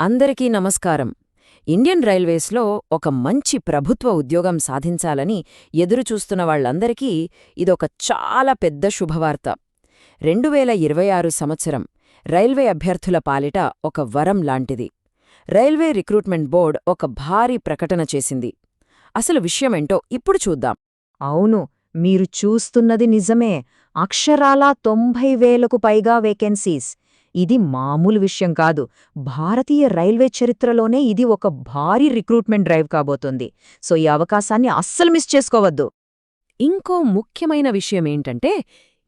అందరికీ నమస్కారం. ఇండియన్ రైల్వేస్లో ఒక మంచి ప్రభుత్వ ఉద్యోగం సాధించాలని ఎదురుచూస్తున్న వాళ్లందరికీ ఇదొక చాలా పెద్ద శుభవార్త. 2026 సంవత్సరం రైల్వే అభ్యర్థుల పాలిట ఒక వరం లాంటిది. రైల్వే రిక్రూట్మెంట్ బోర్డ్ ఒక భారీ ప్రకటన చేసింది. అసలు విషయమేంటో ఇప్పుడు చూద్దాం. అవును, మీరు చూస్తున్నది నిజమే. అక్షరాలా 90,000కు పైగా వేకెన్సీస్. ఇది మామూలు విషయం కాదు. భారతీయ రైల్వే చరిత్రలోనే ఇది ఒక భారీ రిక్రూట్మెంట్ డ్రైవ్ కాబోతోంది. సో ఈ అవకాశాన్ని అస్సలు మిస్ చేసుకోవద్దు. ఇంకో ముఖ్యమైన విషయమేంటంటే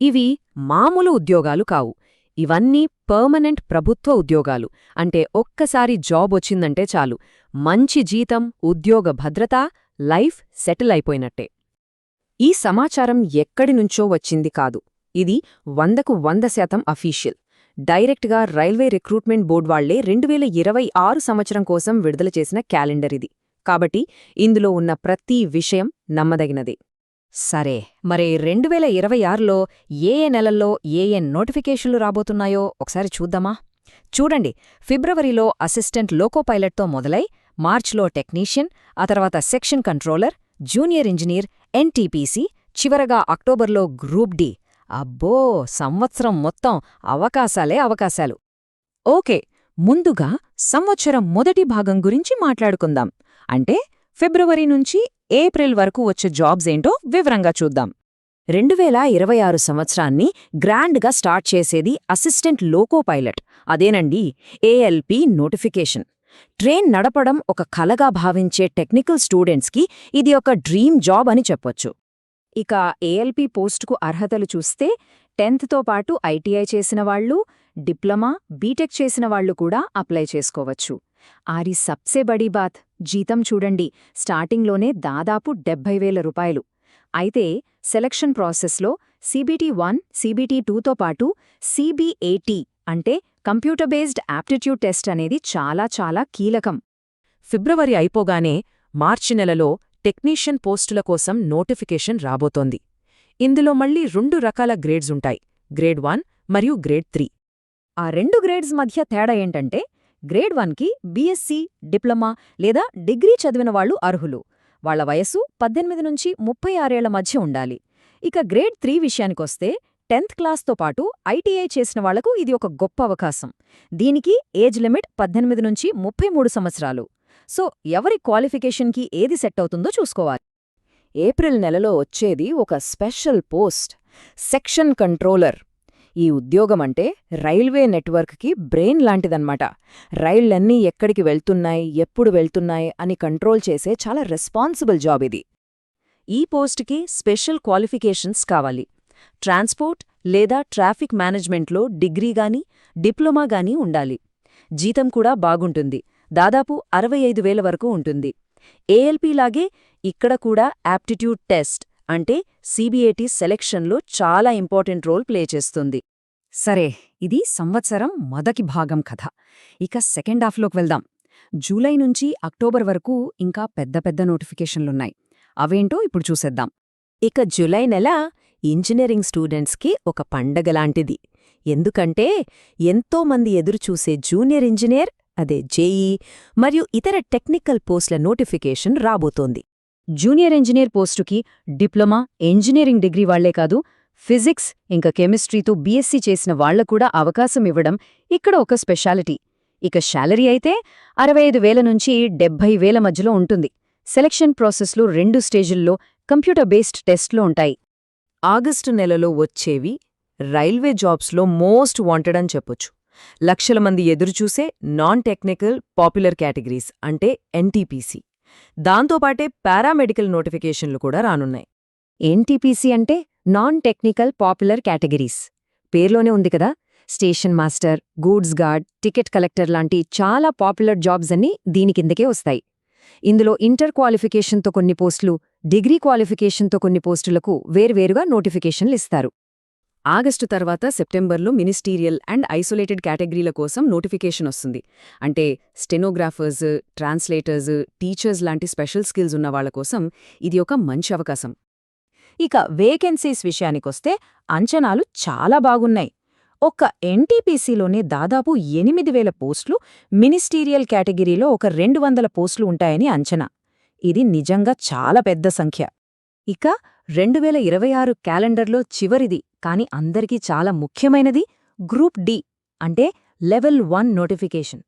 ఇవి మామూలు ఉద్యోగాలు కావు. ఇవన్నీ పర్మనెంట్ ప్రభుత్వ ఉద్యోగాలు. అంటే ఒక్కసారి జాబ్ వచ్చిందంటే చాలు, మంచి జీతం, ఉద్యోగ భద్రత, లైఫ్ సెటిల్ అయిపోయినట్టే. ఈ సమాచారం ఎక్కడినుంచో వచ్చింది కాదు. ఇది 100% అఫీషియల్. డైరెక్ట్గా రైల్వే రిక్రూట్మెంట్ బోర్డ్ వాళ్లే 2026 సంవత్సరం కోసం విడుదల చేసిన క్యాలెండర్ ఇది. కాబట్టి ఇందులో ఉన్న ప్రతి విషయం నమ్మదగినదే. సరే, మరి 2026లో ఏ నెలల్లో ఏ నోటిఫికేషన్లు రాబోతున్నాయో ఒకసారి చూద్దామా? చూడండి, ఫిబ్రవరిలో అసిస్టెంట్ లోకో పైలట్తో మొదలై, మార్చ్లో టెక్నీషియన్, ఆ తర్వాత section controller, junior engineer, NTPC, చివరగా అక్టోబర్లో గ్రూప్ డి. అబ్బో, సంవత్సరం మొత్తం అవకాశాలే అవకాశాలు. ఓకే, ముందుగా సంవత్సరం మొదటి భాగం గురించి మాట్లాడుకుందాం. అంటే ఫిబ్రవరి నుంచి ఏప్రిల్ వరకు వచ్చే జాబ్స్ ఏంటో వివరంగా చూద్దాం. 2026 సంవత్సరాన్ని గ్రాండ్గా స్టార్ట్ చేసేది అసిస్టెంట్ లోకో పైలట్. అదేనండి, ఏఎల్పీ నోటిఫికేషన్. ట్రైన్ నడపడం ఒక కలగా భావించే టెక్నికల్ స్టూడెంట్స్కి ఇది ఒక డ్రీమ్ జాబ్ అని చెప్పొచ్చు. ఇక ఏఎల్పీ పోస్టుకు అర్హతలు చూస్తే 10థ్తో పాటు ఐటీఐ చేసినవాళ్లు, డిప్లొమా, బీటెక్ చేసినవాళ్లు కూడా అప్లై చేసుకోవచ్చు. ఆరి సబ్సే బడీ బాత్, జీతం చూడండి, స్టార్టింగ్లోనే దాదాపు 70,000 రూపాయలు. అయితే సెలక్షన్ ప్రాసెస్లో CBT 1, CBT 2తో పాటు CBAT అంటే కంప్యూటర్ బేస్డ్ యాప్టిట్యూడ్ టెస్ట్ అనేది చాలా చాలా కీలకం. ఫిబ్రవరి అయిపోగానే మార్చి నెలలో టెక్నీషియన్ పోస్టుల కోసం నోటిఫికేషన్ రాబోతోంది. ఇందులో మళ్లీ 2 రకాల గ్రేడ్స్ ఉంటాయి, గ్రేడ్ 1 మరియు గ్రేడ్ 3. ఆ 2 గ్రేడ్స్ మధ్య తేడా ఏంటంటే, గ్రేడ్ 1కి బీఎస్సీ, డిప్లొమా లేదా డిగ్రీ చదివిన వాళ్లు అర్హులు. వాళ్ల వయస్సు 18 నుంచి 36 ఏళ్ల మధ్య ఉండాలి. ఇక గ్రేడ్ 3 విషయానికొస్తే 10థ్ క్లాస్తో పాటు ఐటీఐ చేసిన వాళ్లకు ఇది ఒక గొప్ప అవకాశం. దీనికి ఏజ్ లిమిట్ 18 నుంచి 33 సంవత్సరాలు. సో ఎవరి క్వాలిఫికేషన్కి ఏది సెట్ అవుతుందో చూసుకోవాలి. ఏప్రిల్ నెలలో వచ్చేది ఒక స్పెషల్ పోస్ట్, సెక్షన్ కంట్రోలర్. ఈ ఉద్యోగమంటే రైల్వే నెట్వర్క్కి బ్రెయిన్ లాంటిదన్నమాట. రైళ్లన్నీ ఎక్కడికి వెళ్తున్నాయి, ఎప్పుడు వెళ్తున్నాయి అని కంట్రోల్ చేసే చాలా రెస్పాన్సిబుల్ జాబ్ ఇది. ఈ పోస్ట్కి స్పెషల్ క్వాలిఫికేషన్స్ కావాలి. ట్రాన్స్పోర్ట్ లేదా ట్రాఫిక్ మేనేజ్మెంట్లో డిగ్రీ గానీ, డిప్లొమా గానీ ఉండాలి. జీతం కూడా బాగుంటుంది, దాదాపు 65,000 వరకు ఉంటుంది. ఏఎల్పీలాగే ఇక్కడ కూడా యాప్టిట్యూడ్ టెస్ట్ అంటే CBAT సెలెక్షన్లో చాలా ఇంపార్టెంట్ రోల్ ప్లే చేస్తుంది. సరే, ఇది సంవత్సరం మొదటి భాగం కథ. ఇక సెకండ్ హాఫ్లోకి వెళ్దాం. జూలై నుంచి అక్టోబర్ వరకు ఇంకా పెద్ద పెద్ద నోటిఫికేషన్లున్నాయి. అవేంటో ఇప్పుడు చూసేద్దాం. ఇక జూలై నెల ఇంజనీరింగ్ స్టూడెంట్స్కి ఒక పండగలాంటిది. ఎందుకంటే ఎంతోమంది ఎదురుచూసే జూనియర్ ఇంజనీర్, అదే జేఈ మరియు ఇతర టెక్నికల్ పోస్టుల నోటిఫికేషన్ రాబోతోంది. జూనియర్ ఇంజనీర్ పోస్టుకి డిప్లొమా, ఇంజనీరింగ్ డిగ్రీ వాళ్లే కాదు, ఫిజిక్స్ ఇంకా కెమిస్ట్రీతో బీఎస్సీ చేసిన వాళ్లకూడా అవకాశం ఇవ్వడం ఇక్కడ ఒక స్పెషాలిటీ. ఇక శాలరీ అయితే 65,000 నుంచి 70,000 మధ్యలో ఉంటుంది. సెలక్షన్ ప్రాసెస్లో 2 స్టేజుల్లో కంప్యూటర్ బేస్డ్ టెస్ట్లు ఉంటాయి. ఆగస్టు నెలలో వచ్చేవి రైల్వే జాబ్స్లో మోస్ట్ వాంటెడ్ అని చెప్పొచ్చు. లక్షల మంది ఎదురుచూసే నాన్ టెక్నికల్ పాపులర్ కేటగిరీస్ అంటే ఎన్టీపీసీ. దాంతోపాటే పారామెడికల్ నోటిఫికేషన్లు కూడా రానున్నాయి. ఎన్టీపీసీ అంటే నాన్ టెక్నికల్ పాపులర్ కేటగిరీస్. పేర్లోనే ఉంది కదా, station master, goods guard, ticket collector లాంటి చాలా పాపులర్ జాబ్స్ అన్నీ దీని కిందకే వస్తాయి. ఇందులో ఇంటర్ క్వాలిఫికేషన్తో కొన్ని పోస్టులు, డిగ్రీ క్వాలిఫికేషన్తో కొన్ని పోస్టులకు వేర్వేరుగా నోటిఫికేషన్లు ఇస్తారు. ఆగస్టు తర్వాత సెప్టెంబర్లో మినిస్టీరియల్ అండ్ ఐసోలేటెడ్ కేటగిరీల కోసం నోటిఫికేషన్ వస్తుంది. అంటే స్టెనోగ్రాఫర్స్, ట్రాన్స్లేటర్స్, టీచర్స్ లాంటి స్పెషల్ స్కిల్స్ ఉన్న వాళ్ల కోసం ఇది ఒక మంచి అవకాశం. ఇక వేకెన్సీస్ విషయానికొస్తే అంచనాలు చాలా బాగున్నాయి. ఒక ఎన్టీపీసీలోనే దాదాపు 8,000 పోస్టులు, మినిస్టీరియల్ కేటగిరీలో ఒక 200 పోస్టులు ఉంటాయని అంచనా. ఇది నిజంగా చాలా పెద్ద సంఖ్య. ఇక 2026 క్యాలెండర్లో చివరిది కాని అందరికీ చాలా ముఖ్యమైనది గ్రూప్ డి అంటే లెవెల్ 1 నోటిఫికేషన్.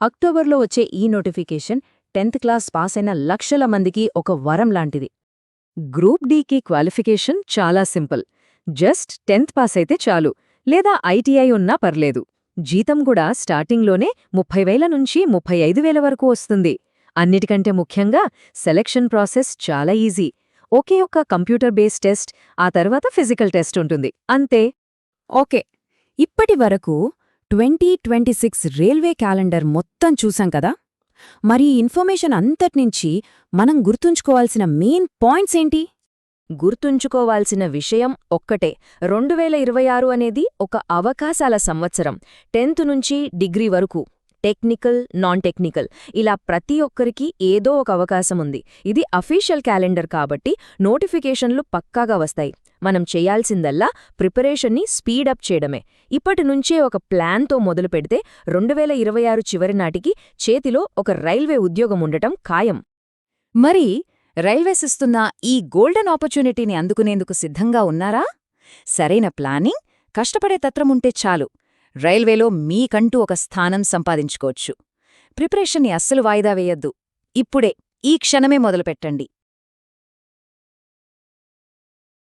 అక్టోబర్లో వచ్చే ఈ నోటిఫికేషన్ 10th క్లాస్ పాస్ అయిన లక్షల మందికి ఒక వరం లాంటిది. గ్రూప్ డీకి క్వాలిఫికేషన్ చాలా సింపుల్. జస్ట్ 10th పాస్ అయితే చాలు, లేదా ఐటీఐ ఉన్నా పర్లేదు. జీతం కూడా స్టార్టింగ్లోనే 30,000 నుంచి 35,000 వరకు వస్తుంది. అన్నిటికంటే ముఖ్యంగా సెలక్షన్ ప్రాసెస్ చాలా ఈజీ. ఒకే ఒక్క కంప్యూటర్ బేస్ టెస్ట్, ఆ తర్వాత ఫిజికల్ టెస్ట్ ఉంటుంది, అంతే. ఓకే, ఇప్పటి వరకు 2026 రైల్వే క్యాలెండర్ మొత్తం చూసాం కదా. మరి ఈ ఇన్ఫర్మేషన్ అంతట్నుంచి మనం గుర్తుంచుకోవాల్సిన మెయిన్ పాయింట్స్ ఏంటి? గుర్తుంచుకోవాల్సిన విషయం ఒక్కటే, 2026 అనేది ఒక అవకాశాల సంవత్సరం. 10th నుంచి డిగ్రీ వరకు టెక్నికల్, నాన్ టెక్నికల్ ఇలా ప్రతి ఒక్కరికి ఏదో ఒక అవకాశం ఉంది. ఇది అఫీషియల్ క్యాలెండర్ కాబట్టి నోటిఫికేషన్లు పక్కాగా వస్తాయి. మనం చేయాల్సిందల్లా ప్రిపరేషన్ని స్పీడప్ చేయడమే. ఇప్పటి నుంచే ఒక ప్లాన్తో మొదలు పెడితే 2026 చివరి నాటికి చేతిలో ఒక రైల్వే ఉద్యోగం ఉండటం ఖాయం. మరి రైల్వేస్ ఇస్తున్న ఈ గోల్డెన్ ఆపర్చునిటీని అందుకునేందుకు సిద్ధంగా ఉన్నారా? సరైన ప్లానింగ్, కష్టపడే తత్రముంటే చాలు, రైల్వేలో మీకంటూ ఒక స్థానం సంపాదించుకోవచ్చు. ప్రిపరేషన్ని అస్సలు వాయిదా వేయొద్దు. ఇప్పుడే, ఈ క్షణమే మొదలుపెట్టండి.